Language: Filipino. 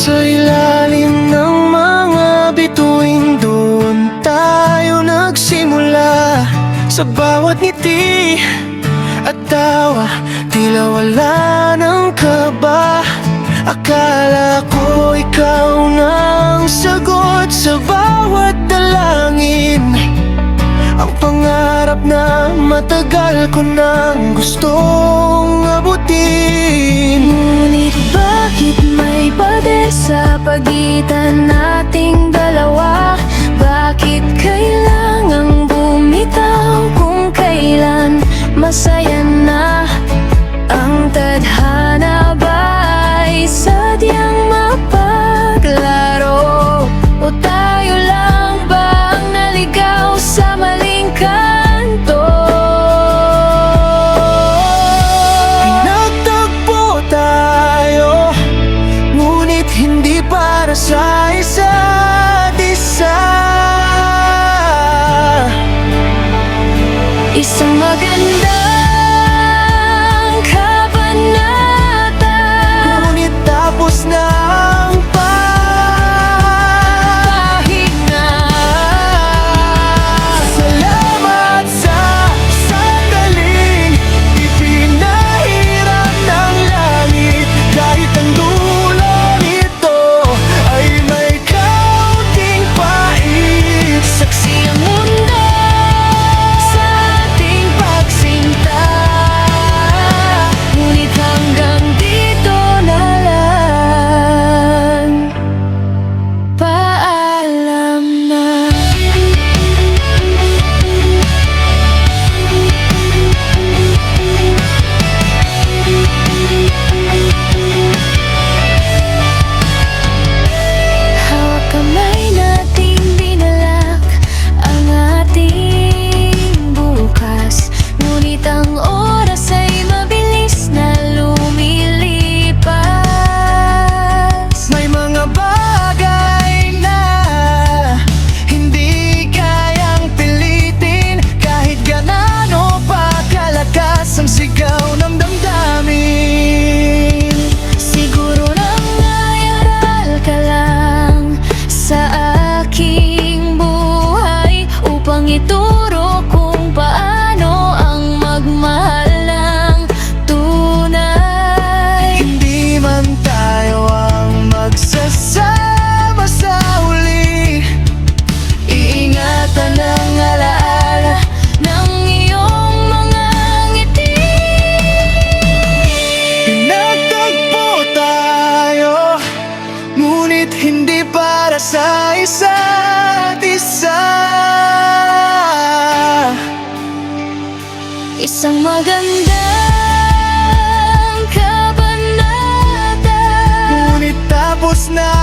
Sa ilalim ng mga bituin, doon tayo nagsimula. Sa bawat ngiti at tawa, tila wala ng kaba. Akala ko ikaw nang sagot sa bawat dalangin, ang pangarap na matagal ko nang gustong abutin. Ngunit bakit may pader sa pagitan nating dalawa? Bakit kailangang bumitaw kung kailan masaya na? Ang tadhana ba'y sadyang mapaglaro? O tayo lang ba ang naligaw sa maling kanto? Pinagtagpo tayo, ngunit hindi para sa isa't isa. Isang magandang kabanata, Ngunit tapos na ang pahinga. Salamat sa sandaling ipinahirap ng langit. Kahit ang dulo nito ay may kaunting pait. Saksi ang mundo sa ating pagsinta, ngunit hanggang dito na lang. Paalam na. Hawak kamay nating binalak ang ating bukas, ngunit ang oras ay mabilis na lumilipas. May mga bagay na hindi kayang pilitin, kahit gaano pa kalakas ang sigaw ng damdamin. Siguro nangayaral ka lang sa aking buhay upang ituro kung paano ang magmahal ng tunay. Hindi man tayo ang magsasama sa huli, iingatan ang alaala Ng iyong mga ngiti, Pinagtagpo tayo, ngunit hindi para sa isa't isa. isang magandang kabanata, Ngunit tapos na